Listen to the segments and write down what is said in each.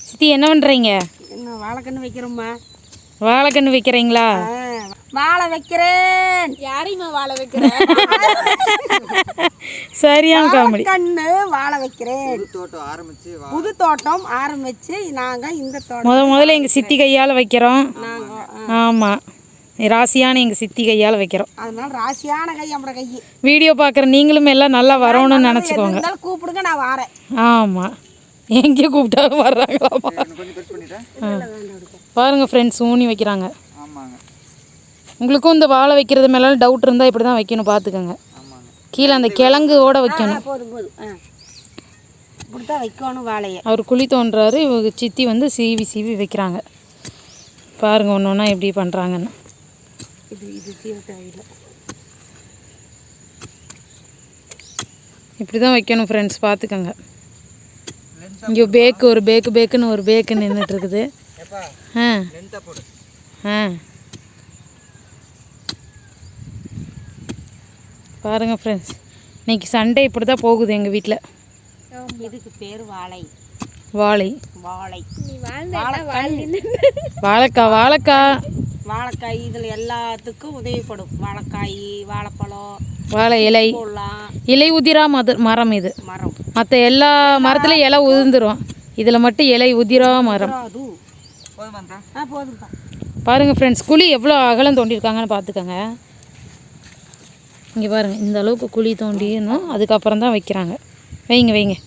சித்தி என்ன பண்ணுறீங்க? என்ன வாழைக்கன்று வைக்கிறோம்மா. வாழைக்கன்று வைக்கிறீங்களா? வாழை வைக்கிறேன். யாரையுமா வாழை வைக்கிறேன்? சரியான காமெடி. கண்ணு வாழை வைக்கிறேன். புது தோட்டம் ஆரம்பிச்சு நாங்கள் இந்த தோட்டம் முதல்ல எங்கள் சித்தி கையால் வைக்கிறோம். ஆமாம், ராசியான எங்கள் சித்தி கையால் வைக்கிறோம். அதனால ராசியான கை நம்மளோட கை. வீடியோ பார்க்குற நீங்களும் எல்லாம் நல்லா வரணும்னு நினச்சிக்கோங்க. கூப்பிடுங்க, நான் வரேன். ஆமாம், எங்கேயோ கூப்பிட்டாலும் வர்றாங்களாமா. பாருங்கள் ஃப்ரெண்ட்ஸ், ஊனி வைக்கிறாங்க. உங்களுக்கும் இந்த வாழை வைக்கிறது மேலே டவுட் இருந்தால் இப்படி தான் வைக்கணும், பார்த்துக்கோங்க. கீழே அந்த கிழங்கோட வைக்கணும். போதும் இப்படி தான் வைக்கணும் வாழையை. அவர் குழி தோன்றாரு, இவங்க சித்தி வந்து சீவி சீவி வைக்கிறாங்க. பாருங்கள் ஒன்று ஒன்றா எப்படி பண்ணுறாங்கன்னு. இது சீவத்தாயில் இப்படி தான் வைக்கணும் ஃப்ரெண்ட்ஸ், பார்த்துக்கோங்க. இங்கே ஒரு பேக்குன்னு ஒரு பேக்கு நின்றுட்டுருக்குது. பாருங்கள் ஃப்ரெண்ட்ஸ், இன்றைக்கி சண்டே இப்படி தான் போகுது எங்கள் வீட்டில். இதுக்கு பேர் வாழை. வாழைக்காய் இதில் எல்லாத்துக்கும் உதவிப்படும். வாழைக்காய், வாழைப்பழம், வாழை இலை, இலை உதிரா மரம். இது மற்ற எல்லா மரத்துலையும் இலை உதிர்ந்துடும், இதில் மட்டும் இலை உதிரா மரம். பாருங்கள் ஃப்ரெண்ட்ஸ், குழி எவ்வளோ அகலம் தோண்டியிருக்காங்கன்னு பார்த்துக்கோங்க. இங்கே பாருங்கள், இந்த அளவுக்கு குழி தோண்டிடணும், அதுக்கப்புறம் தான் வைக்கிறாங்க. வைங்க.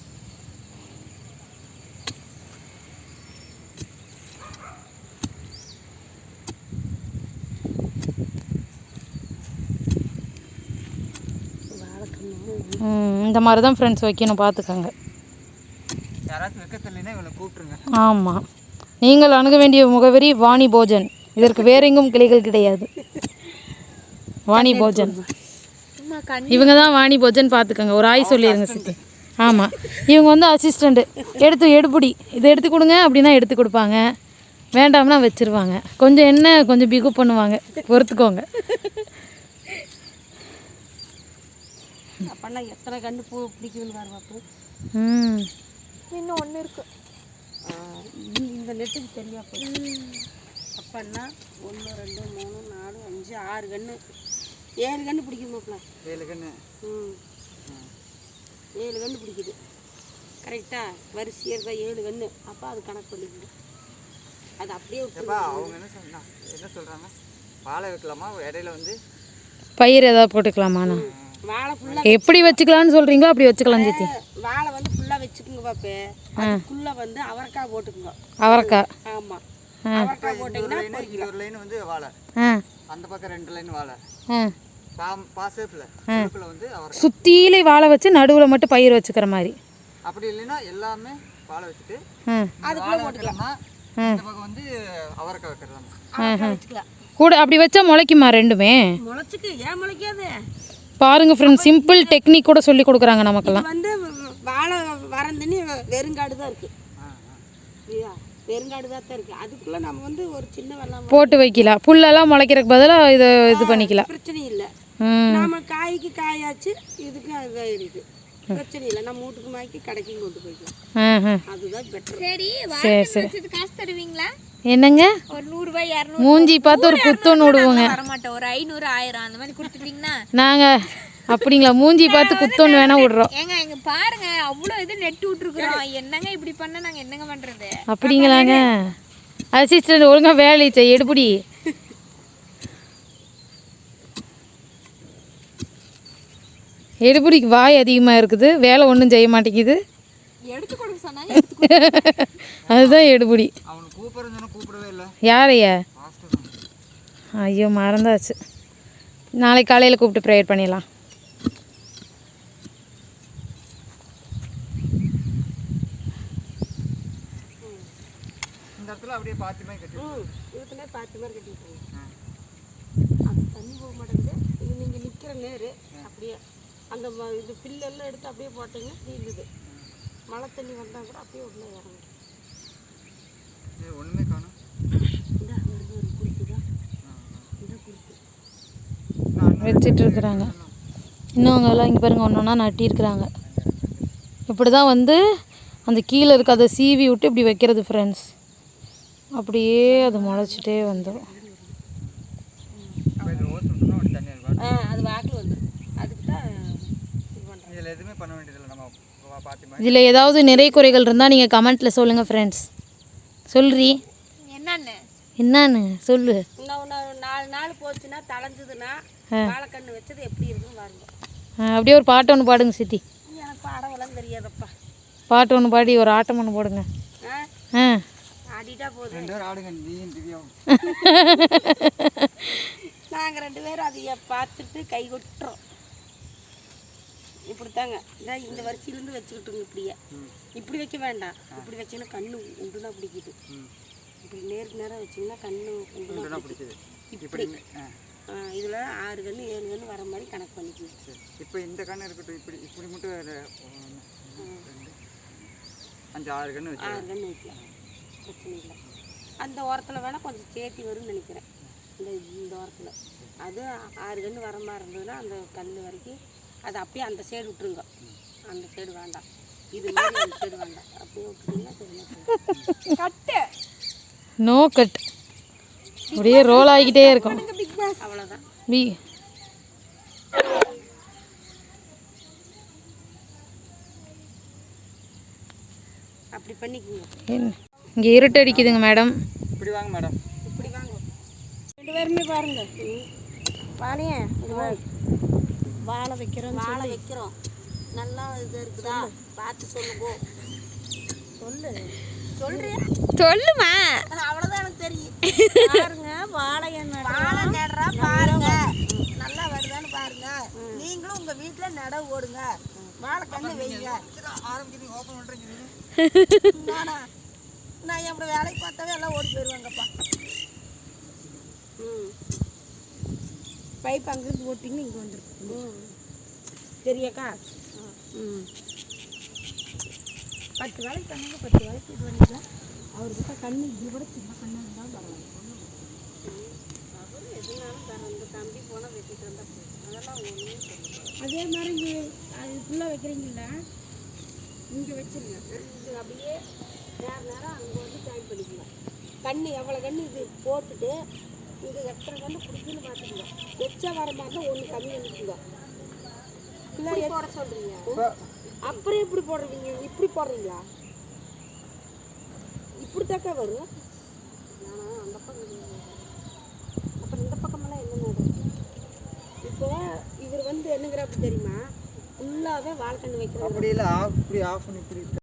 இந்த மாதிரி தான் ஃப்ரெண்ட்ஸ் வைக்கணும், பார்த்துக்கோங்க. ஆமாம், நீங்கள் அணுக வேண்டிய முகவரி வாணி போஜன். இதற்கு வேற எங்கும் கிளைகள் கிடையாது. வாணி போஜன், இவங்க தான் வாணி போஜன், பார்த்துக்கோங்க. ஒரு ஆய் சொல்லிடுங்க சித்தி. ஆமாம், இவங்க வந்து அசிஸ்டண்ட்டு. எடுப்புடி இதை எடுத்து கொடுங்க அப்படின்னா எடுத்து கொடுப்பாங்க, வேண்டாம்னா வச்சுருவாங்க. கொஞ்சம் என்ன கொஞ்சம் பிகு பண்ணுவாங்க, பொறுத்துக்கோங்க. அப்போனா எத்தனை கண்டு பூ பிடிக்குதுன்னு பாருங்க. இன்னும் ஒன்று இருக்கு, இந்த நெட்டுக்கு சரியா போய். அப்போன்னா 1 2 3 4 5 6 கன்று, 7 கன்று பிடிக்குமாப்ல. 7 கன்று. 7 கன்று பிடிக்குது கரெக்டாக, வரிசையாக இருந்தால் 7 கன்று. அப்போ அது கணக்கு பண்ணிக்குது. அது அப்படியே அவங்க என்ன சொல்கிறாங்க, வாழை வைக்கலாமா, இடையில வந்து பயிர் ஏதாவது போட்டுக்கலாமாண்ணா? வாழை ஃபுல்லாக எப்படி வச்சுக்கலான்னு சொல்கிறீங்களோ அப்படி வச்சுக்கலாம் சித்தி. வாழை வந்து ஃபுல்லாக வச்சுக்கோங்க பாப்பே. அதுக்குள்ளே வந்து அவரைக்காய் போட்டுக்குங்க. அவரைக்காய்? ஆமாம், அவரைக்காய் போட்டிங்கன்னா ஒரு லைன் வந்து வாழை, அந்த பக்கம் 2 லைன் வாழை, வந்து சுற்றிலே வாழை வச்சு நடுவில் மட்டும் பயிர் வச்சுக்கிற மாதிரி. அப்படி இல்லைன்னா எல்லாமே வாழை வச்சுட்டு அதுக்குள்ளே போட்டுக்கலாமா. இந்த பக்கம் வந்து அவரைக்காய் வைக்கலாம் கூட. அப்படி வச்சா முளைக்குமா ரெண்டுமே? முளைச்சிக்கு, ஏன் முளைக்காது? பாருங்க ஃப்ரெண்ட்ஸ், சிம்பிள் டெக்னிக் கூட சொல்லி கொடுக்குறாங்க நமக்கெல்லாம். வந்து வாழை வரந்தண்ணி வெறுங்காடு தான் இருக்குது, வெறுங்காடு தான் இருக்குது. அதுக்குள்ளே நம்ம வந்து ஒரு சின்ன வெள்ளம் போட்டு வைக்கலாம். புல்லெல்லாம் முளைக்கிறதுக்கு பதிலாக இது பண்ணிக்கலாம், பிரச்சனை இல்லை. நம்ம காய்க்கு காயாச்சு, இதுக்கு அதுதான் இருக்குது, பிரச்சனை இல்லை. நம்ம வீட்டுக்கு மாய்க்கு கடைக்கும் கொண்டு போய்க்கலாம், அதுதான் பெட்டர். சரி காசு தருவீங்களா? என்னங்க, ஒரு 100 ரூபாய் 200 மூஞ்சி பார்த்து ஒரு குத்தோன்னு விடுவோங்க. வரமாட்டோம், ஒரு 500 1000 அந்த மாதிரி கொடுத்துட்டீங்கன்னா நாங்கள் அப்படிங்களா, மூஞ்சி பார்த்து குத்தோன்னு வேணா விடுறோம். ஏங்க இங்க பாருங்க, அவ்வளோ இது நெட்டு விட்டுருக்குறோம். என்னங்க இப்படி பண்ண நாங்கள் என்னங்க பண்ணுறது? அப்படிங்களாங்க, அசிஸ்டன்ட் ஒழுங்காக வேலை செய்ய. எடுப்படி எடுப்படிக்கு வாய் அதிகமாக இருக்குது, வேலை ஒன்றும் செய்ய மாட்டேங்குது. எடுத்து கொடுக்க சொன்னாங்க, அதுதான் எடுபடி. யாரையா? ஐயோ மறந்தாச்சு, நாளைக்கு காலையில் கூப்பிட்டு ப்ரேயர் பண்ணிடலாம். அப்படியே பாத்தி மாதிரி கட்டிடுவோம். இதுக்குள்ளே பாத்தி மாதிரி கட்டிடுவோம். அது தண்ணி போக மாட்டேங்குது. இது நீங்கள் நிற்கிற நேரு அப்படியே அந்த இது பில்லெல்லாம் எடுத்து அப்படியே போட்டிங்க நீங்குது. மழை தண்ணி வந்தால் கூட அப்படியே உடனே இறங்கும். ஒன்றுமே காணும். இந்த ஒரு குடிக்குதா, இந்த குடிக்கு வச்சிட்டு இருக்கிறாங்க. இன்னும் அவங்கெல்லாம் இங்கே பாருங்கள் ஒன்று ஒன்றா நட்டியிருக்கிறாங்க. இப்படி தான் வந்து அந்த கீழே இருக்க அதை சீவி விட்டு இப்படி வைக்கிறது ஃப்ரெண்ட்ஸ். அப்படியே அது முளைச்சிட்டே வந்துடும். அது வாக்கில் வந்துடும். அதுக்கு தான் இது பண்ணுறேன். இதில் எதுவுமே பண்ண வேண்டியதில்லை. நம்ம பாத்திமா இதில் ஏதாவது நிறை குறைகள் இருந்தால் நீங்கள் கமெண்ட்டில் சொல்லுங்கள் ஃப்ரெண்ட்ஸ். சொல்றீ என்னன்னு சொல்லு. இன்னும் 4 நாள் போச்சுன்னா தளைஞ்சதுன்னா வாழைக்கன்று வச்சது எப்படி இருக்குன்னு பாருங்க. அப்படியே ஒரு பாட்டு ஒன்று பாடுங்க சித்தி. எனக்கு பாடவெல்லாம் தெரியாதப்பா. பாட்டு ஒன்று பாடி ஒரு ஆட்டம் ஒன்று போடுங்க. ஆடிட்டா போதும். 2 பேரும் ஆடுங்க, நீயும் திவ்யாவும். நாங்கள் 2 பேரும் அதைய பார்த்துட்டு கை கொட்டுறோம். இப்படித்தாங்க இந்த வரிசையிலேருந்து வச்சுக்கிட்டுங்க. இப்படியே இப்படி வைக்க வேண்டாம். இப்படி வச்சிங்கன்னா கண்ணு உண்டுனா பிடிக்குது. இப்படி நேருக்கு நேரம் வச்சிங்கன்னா கண்ணு உண்டுனா பிடிக்குது. இப்படி இதில் 6 கன்று 7 கன்று வர மாதிரி கணக்கு பண்ணிக்குது. இப்போ இந்த கன்று இருக்கட்டும். இப்படி இப்படி மட்டும் 5 6 கன்று வச்சு 6 கன்று வைக்கலாம், பிரச்சனை இல்லை. அந்த ஓரத்தில் வேணால் கொஞ்சம் சேர்த்தி வரும்னு நினைக்கிறேன். இந்த ஓரத்தில் அது 6 கன்று வர மாதிரி இருந்ததுன்னா அந்த கல் வரைக்கும் அது அப்படியே அந்த சைடு விட்டுருங்க. அந்த சைடு வேண்டாம், இது மாதிரி அந்த சைடு வேண்டாம். அப்படியே விட்டுட்டீங்கன்னா சரி. கட்டு நோ கட், அப்படியே ரோல் ஆகிக்கிட்டே இருக்கும். அவ்வளோதான். அப்படி பண்ணிக்கோங்க. இங்கே இருட்டு அடிக்குதுங்க மேடம். இப்படி வாங்க மேடம். இப்படி வாங்க 2 பேருமே பாருங்க. வாழையே வாழை வைக்கிறோம். வாழை வைக்கிறோம். நல்லா இது இருக்குதா பார்த்து சொல்லுங்க. சொல்றியா? சொல்லுமா. அவ்வளோதான் எனக்கு தெரியும். பாருங்க வாழை நடுறா பாருங்க, நல்லா வருதான்னு பாருங்க. நீங்களும் உங்கள் வீட்டில் நட ஓடுங்க, வாழை கண்ணு வைங்க. நான் எப்படி வேலைக்கு பார்த்தாவே எல்லாம் ஓடி போயிடுவாங்கப்பா. பைப் அங்கேருந்து ஓட்டிங்கன்னு இங்கே வந்துருக்கு. சரியாக்கா? 10 வேலைக்கு பண்ணாங்க, 10 வேலைக்கு இது பண்ணிக்கலாம். அவர்கிட்ட கண்ணு இது கூட சின்ன கண்ணு இருந்தால் பரவாயில்ல. அவர் எதுனாலும் தர இந்த தம்பி போனால் வெட்டிட்டு வந்தால் போதும். அதெல்லாம் ஒன்றுமே சொல்லுங்கள். அதே மாதிரி இங்கே அது ஃபுல்லாக வைக்கிறீங்களா? இங்கே வச்சுருங்க. இது அப்படியே நேரம் அங்கே வந்து ஜாயின் பண்ணிக்கலாம். கண்ணு எவ்வளோ கண்ணு இது போட்டுட்டு இங்கே எத்தனை கண்ணு பிடிக்குன்னு பார்த்துக்குங்க. எச்சா வர மாதிரி தான் 1 கம்மி பண்ணிக்குங்க. இல்லை போட சொல்கிறீங்க, அப்புறம் எப்படி போடுறீங்க? இப்படி போடுறீங்களா? இப்படி தாக்கா வரும். நான் அந்த பக்கம் அப்புறம் இந்த பக்கமெல்லாம் என்ன நடக்கும்? இப்போ இவர் வந்து என்னங்கிறாப்பு தெரியுமா? ஃபுல்லாகவே வாழைக்கண்ணு வைக்கிறோம். அப்படி இல்லை, இப்படி ஆஃப் பண்ணி இப்படி